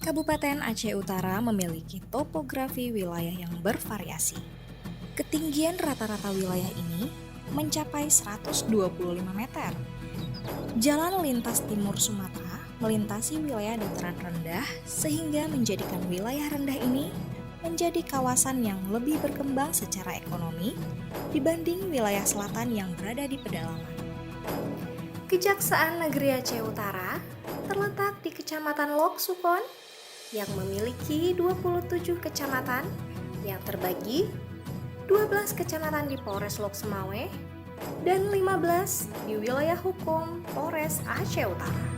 Kabupaten Aceh Utara memiliki topografi wilayah yang bervariasi. Ketinggian rata-rata wilayah ini mencapai 125 meter. Jalan lintas timur Sumatera melintasi wilayah dataran rendah sehingga menjadikan wilayah rendah ini menjadi kawasan yang lebih berkembang secara ekonomi dibanding wilayah selatan yang berada di pedalaman. Kejaksaan Negeri Aceh Utara terletak di Kecamatan Lok Sukon yang memiliki 27 kecamatan yang terbagi 12 kecamatan di Polres Lok Sumawe dan 15 di wilayah hukum Polres Aceh Utara.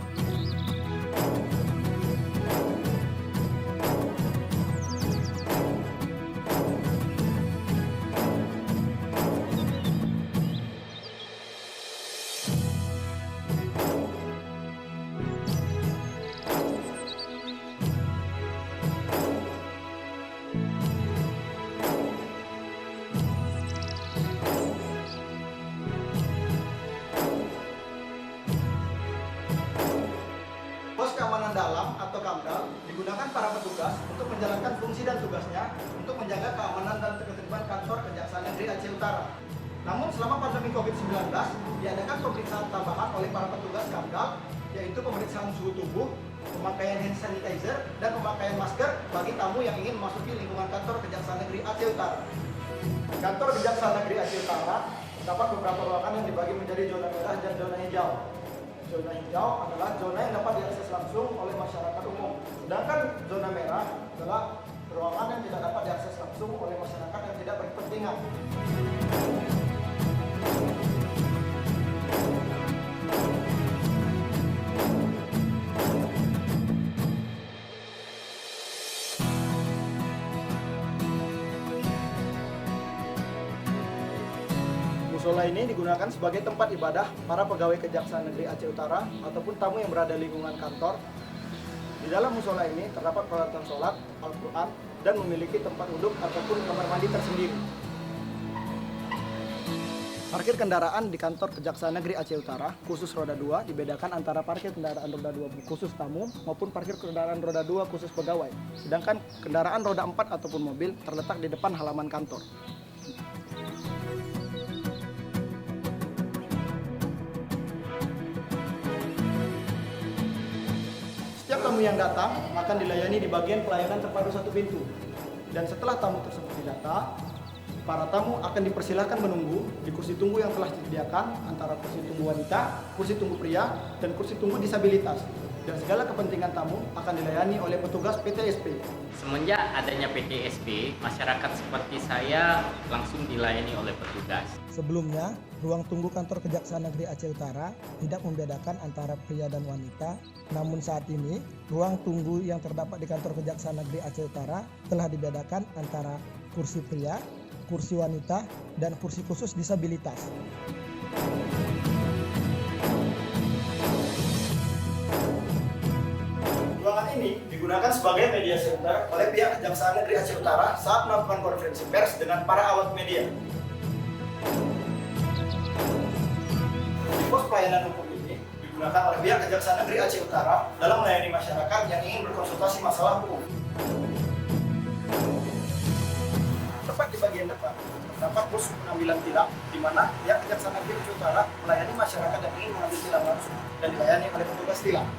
Pos keamanan dalam atau KAMDAL digunakan para petugas untuk menjalankan fungsi dan tugasnya untuk menjaga keamanan dan ketertiban kantor Kejaksaan Negeri Aceh Utara. Namun selama pandemi COVID-19 diadakan pemeriksaan tambahan oleh para petugas KAMDAL, yaitu pemeriksaan suhu tubuh, pemakaian hand sanitizer, dan pemakaian masker bagi tamu yang ingin memasuki lingkungan kantor Kejaksaan Negeri Aceh Utara. Kantor Kejaksaan Negeri Aceh Utara terdapat beberapa ruangan yang dibagi menjadi zona merah dan zona hijau. Zona hijau adalah zona yang dapat diakses langsung oleh masyarakat umum. Sedangkan zona merah adalah ruangan yang tidak dapat diakses langsung oleh masyarakat yang tidak berkepentingan. Musola ini digunakan sebagai tempat ibadah para pegawai Kejaksaan Negeri Aceh Utara ataupun tamu yang berada di lingkungan kantor. Di dalam musola ini terdapat peralatan sholat, Al-Quran, dan memiliki tempat duduk ataupun kamar mandi tersendiri. Parkir kendaraan di kantor Kejaksaan Negeri Aceh Utara khusus roda 2 dibedakan antara parkir kendaraan roda 2 khusus tamu maupun parkir kendaraan roda 2 khusus pegawai. Sedangkan kendaraan roda 4 ataupun mobil terletak di depan halaman kantor. Setiap tamu yang datang akan dilayani di bagian pelayanan terpadu satu pintu. Dan setelah tamu tersebut didata, para tamu akan dipersilahkan menunggu di kursi tunggu yang telah disediakan antara kursi tunggu wanita, kursi tunggu pria, dan kursi tunggu disabilitas. Dan segala kepentingan tamu akan dilayani oleh petugas PTSP. Semenjak adanya PTSP, masyarakat seperti saya langsung dilayani oleh petugas. Sebelumnya, ruang tunggu kantor Kejaksaan Negeri Aceh Utara tidak membedakan antara pria dan wanita. Namun saat ini, ruang tunggu yang terdapat di kantor Kejaksaan Negeri Aceh Utara telah dibedakan antara kursi pria, kursi wanita, dan kursi khusus disabilitas. Ruangan ini digunakan sebagai media center oleh pihak Kejaksaan Negeri Aceh Utara saat melakukan konferensi pers dengan para awak media. Di pos pelayanan hukum ini digunakan oleh pihak Kejaksaan Negeri Aceh Utara dalam melayani masyarakat yang ingin berkonsultasi masalah hukum. Tepat di bagian depan terdapat pos pengambilan tilang, di mana pihak Kejaksaan Negeri Aceh Utara melayani masyarakat yang ingin mengambil tilang langsung dan dilayani oleh petugas tilang.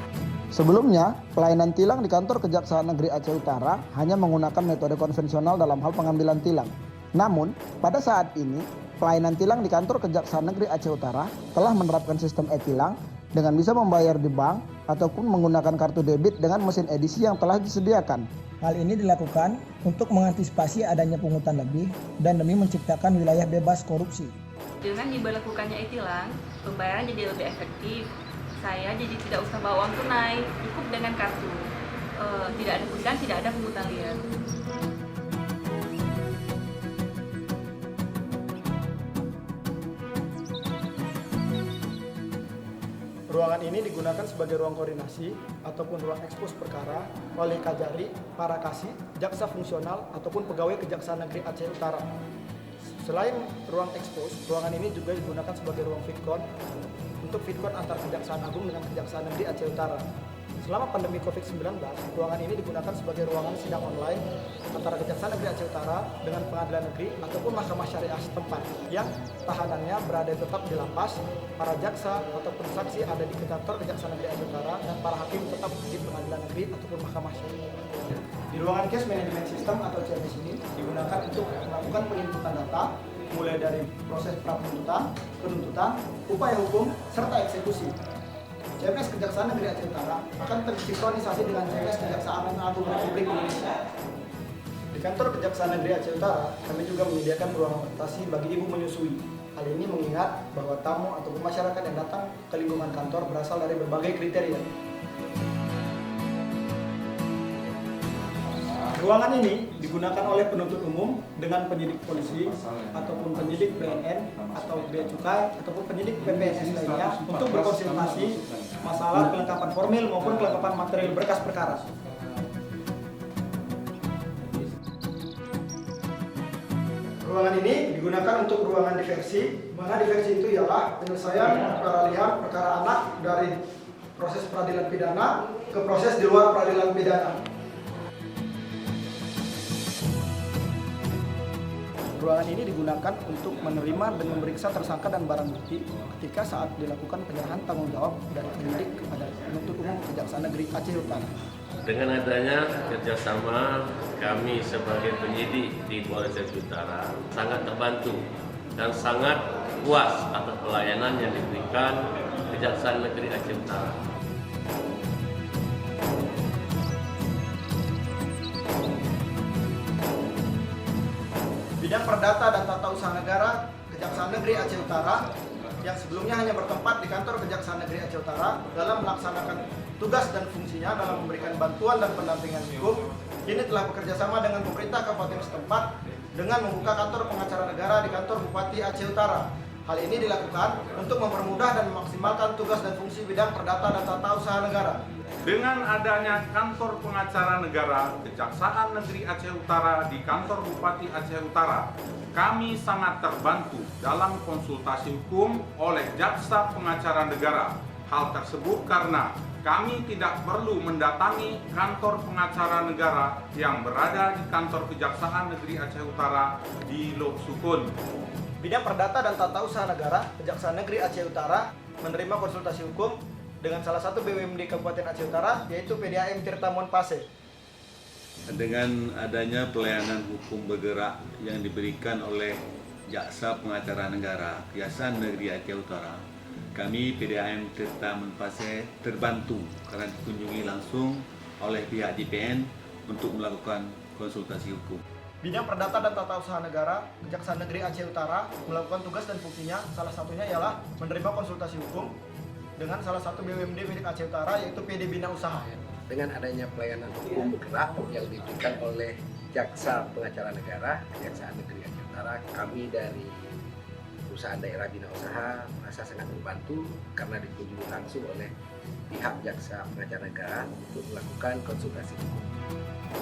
Sebelumnya, pelayanan tilang di kantor Kejaksaan Negeri Aceh Utara hanya menggunakan metode konvensional dalam hal pengambilan tilang. Namun, pada saat ini, pelayanan tilang di kantor Kejaksaan Negeri Aceh Utara telah menerapkan sistem e-tilang dengan bisa membayar di bank ataupun menggunakan kartu debit dengan mesin edisi yang telah disediakan. Hal ini dilakukan untuk mengantisipasi adanya pungutan lebih dan demi menciptakan wilayah bebas korupsi. Dengan diberlakukannya e-tilang, pembayaran jadi lebih efektif. Saya jadi tidak usah bawa uang tunai, cukup dengan kartu. Tidak ada pungutan liar. Ruangan ini digunakan sebagai ruang koordinasi ataupun ruang ekspos perkara oleh Kajari, para kasih, jaksa fungsional ataupun pegawai Kejaksaan Negeri Aceh Utara. Selain ruang ekspos, ruangan ini juga digunakan sebagai ruang fitcon untuk fitcon antar Kejaksaan Agung dengan Kejaksaan Negeri Aceh Utara. Selama pandemi COVID-19, ruangan ini digunakan sebagai ruangan sidang online antara Kejaksaan Negeri Aceh Utara dengan Pengadilan Negeri ataupun Mahkamah Syariah setempat yang tahanannya berada tetap di lapas, para jaksa ataupun saksi ada di kantor Kejaksaan Negeri Aceh Utara, dan para hakim tetap di Pengadilan Negeri ataupun Mahkamah Syariah. Di ruangan Case Management System atau CMS ini digunakan untuk melakukan penginputan data mulai dari proses pra-penuntutan, penuntutan, upaya hukum, serta eksekusi. CMS Kejaksaan Negeri Aceh Utara akan tersinkronisasi dengan CMS Kejaksaan Agung Republik Indonesia. Di kantor Kejaksaan Negeri Aceh Utara, kami juga menyediakan ruang adaptasi bagi ibu menyusui. Hal ini mengingat bahwa tamu ataupun masyarakat yang datang ke lingkungan kantor berasal dari berbagai kriteria. Ruangan ini digunakan oleh penuntut umum dengan penyidik polisi ataupun penyidik BNN atau Bea Cukai ataupun penyidik PPSS lainnya untuk berkonsultasi masalah kelengkapan formil maupun kelengkapan material berkas perkara. Ruangan ini digunakan untuk ruangan diversi, mana diversi itu ialah penyelesaian peralihan perkara anak dari proses peradilan pidana ke proses di luar peradilan pidana. Ruangan ini digunakan untuk menerima dan memeriksa tersangka dan barang bukti ketika saat dilakukan penyerahan tanggung jawab dari penyidik kepada penuntut umum Kejaksaan Negeri Aceh Utara. Dengan adanya kerjasama kami sebagai penyidik di Polres Aceh Utara sangat terbantu dan sangat puas atas pelayanan yang diberikan Kejaksaan Negeri Aceh Utara. Bidang Perdata dan Tata Usaha Negara Kejaksaan Negeri Aceh Utara yang sebelumnya hanya bertempat di kantor Kejaksaan Negeri Aceh Utara dalam melaksanakan tugas dan fungsinya dalam memberikan bantuan dan pendampingan hukum, kini telah bekerjasama dengan pemerintah kabupaten setempat dengan membuka kantor pengacara negara di kantor Bupati Aceh Utara. Hal ini dilakukan untuk mempermudah dan memaksimalkan tugas dan fungsi bidang perdata dan tata usaha negara. Dengan adanya kantor pengacara negara Kejaksaan Negeri Aceh Utara di kantor Bupati Aceh Utara, kami sangat terbantu dalam konsultasi hukum oleh jaksa pengacara negara. Hal tersebut karena kami tidak perlu mendatangi kantor pengacara negara yang berada di kantor Kejaksaan Negeri Aceh Utara di Lok Sukun. Bidang Perdata dan Tata Usaha Negara Kejaksaan Negeri Aceh Utara menerima konsultasi hukum dengan salah satu BUMD Kabupaten Aceh Utara, yaitu PDAM Tirta Monpase. Dengan adanya pelayanan hukum bergerak yang diberikan oleh Jaksa Pengacara Negara Kejaksaan Negeri Aceh Utara, kami PDAM Tirta Monpase terbantu karena dikunjungi langsung oleh pihak JPN untuk melakukan konsultasi hukum. Bidang Perdata dan Tata Usaha Negara Kejaksaan Negeri Aceh Utara melakukan tugas dan fungsinya, salah satunya ialah menerima konsultasi hukum dengan salah satu BUMD milik Aceh Utara, yaitu PD Bina Usaha. Dengan adanya pelayanan hukum bergerak yang diberikan oleh Jaksa Pengacara Negara Kejaksaan Negeri Aceh Utara, kami dari perusahaan daerah Bina Usaha merasa sangat terbantu karena dikunjungi langsung oleh pihak Jaksa Pengacara Negara untuk melakukan konsultasi hukum.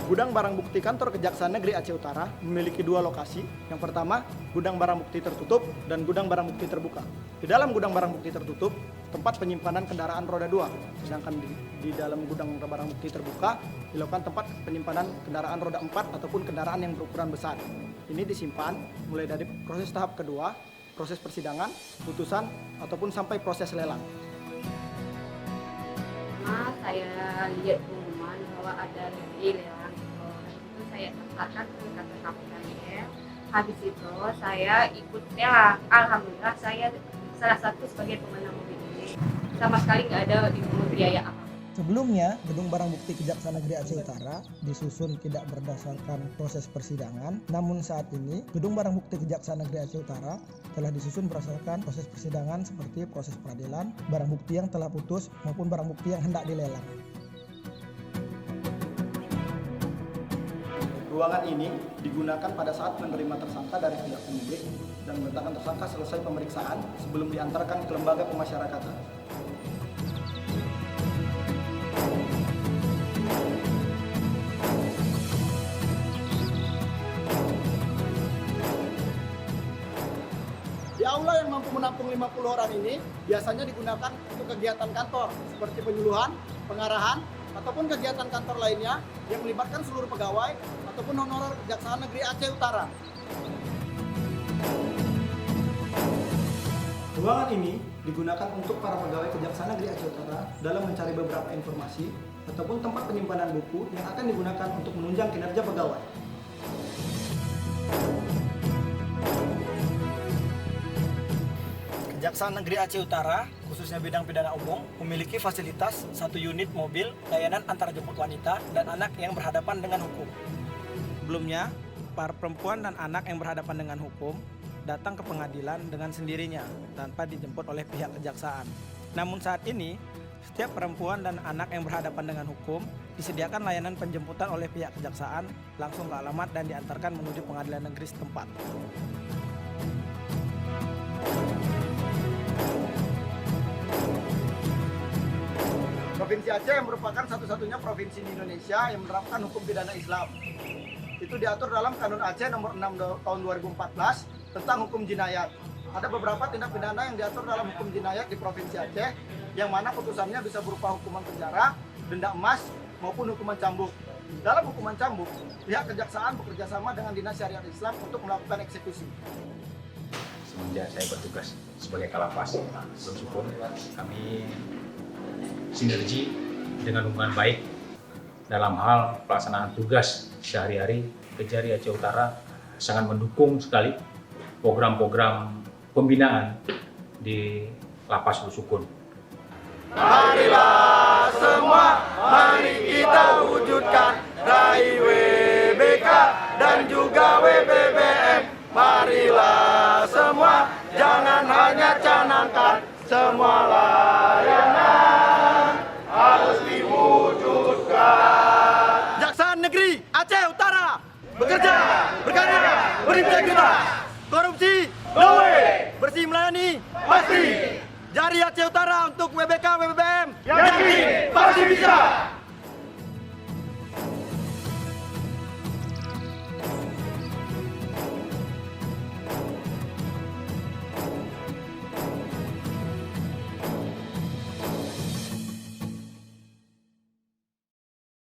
Gudang barang bukti kantor Kejaksaan Negeri Aceh Utara memiliki dua lokasi. Yang pertama, gudang barang bukti tertutup dan gudang barang bukti terbuka. Di dalam gudang barang bukti tertutup, tempat penyimpanan kendaraan roda 2. Sedangkan di dalam gudang barang bukti terbuka, dilakukan tempat penyimpanan kendaraan roda 4 ataupun kendaraan yang berukuran besar. Ini disimpan mulai dari proses tahap kedua, proses persidangan, putusan, ataupun sampai proses lelang. Saya lihat pengumuman bahwa ada lelang. Itu saya daftarkan ke kantor KPKM. Habis itu saya ikut lelang. Alhamdulillah saya salah satu sebagai pemenang mobil ini. Sama sekali nggak ada dipungut biaya apa. Sebelumnya, Gedung Barang Bukti Kejaksaan Negeri Aceh Utara disusun tidak berdasarkan proses persidangan. Namun saat ini, Gedung Barang Bukti Kejaksaan Negeri Aceh Utara telah disusun berdasarkan proses persidangan seperti proses peradilan, barang bukti yang telah putus maupun barang bukti yang hendak dilelang. Ruangan ini digunakan pada saat menerima tersangka dari pihak penyidik dan meletakkan tersangka selesai pemeriksaan sebelum diantarkan ke lembaga pemasyarakatan. Di aula yang mampu menampung 50 orang ini biasanya digunakan untuk kegiatan kantor seperti penyuluhan, pengarahan, ataupun kegiatan kantor lainnya yang melibatkan seluruh pegawai ataupun honorer Kejaksaan Negeri Aceh Utara. Ruangan ini digunakan untuk para pegawai Kejaksaan Negeri Aceh Utara dalam mencari beberapa informasi ataupun tempat penyimpanan buku yang akan digunakan untuk menunjang kinerja pegawai. Kejaksaan Negeri Aceh Utara, khususnya bidang pidana umum, memiliki fasilitas 1 unit mobil layanan antar jemput wanita dan anak yang berhadapan dengan hukum. Sebelumnya, para perempuan dan anak yang berhadapan dengan hukum datang ke pengadilan dengan sendirinya tanpa dijemput oleh pihak kejaksaan. Namun saat ini, setiap perempuan dan anak yang berhadapan dengan hukum disediakan layanan penjemputan oleh pihak kejaksaan langsung ke alamat dan diantarkan menuju pengadilan negeri setempat. Provinsi Aceh yang merupakan satu-satunya provinsi di Indonesia yang menerapkan hukum pidana Islam. Itu diatur dalam Kanun Aceh nomor 6 tahun 2014 tentang hukum jinayat. Ada beberapa tindak pidana yang diatur dalam hukum jinayat di Provinsi Aceh, yang mana putusannya bisa berupa hukuman penjara, denda emas, maupun hukuman cambuk. Dalam hukuman cambuk, pihak kejaksaan bekerja sama dengan Dinas Syariat Islam untuk melakukan eksekusi. Semenjak saya bertugas sebagai Kalapas Bersukun, kami sinergi dengan hubungan baik dalam hal pelaksanaan tugas sehari-hari. Kejari Aceh Utara sangat mendukung sekali program-program pembinaan di Lapas Bersukun. Marilah semua, mari kita wujudkan raih WBK dan juga WBBM. Marilah semua, jangan hanya canangkan, semua layanan harus diwujudkan. Kejaksaan Negeri Aceh Utara bekerja, berkarya, berintegritas. Korupsi, no way. Bersih melayani, pasti. Jari Aceh Utara untuk WBK, WBBM. Yakin, pasti bisa.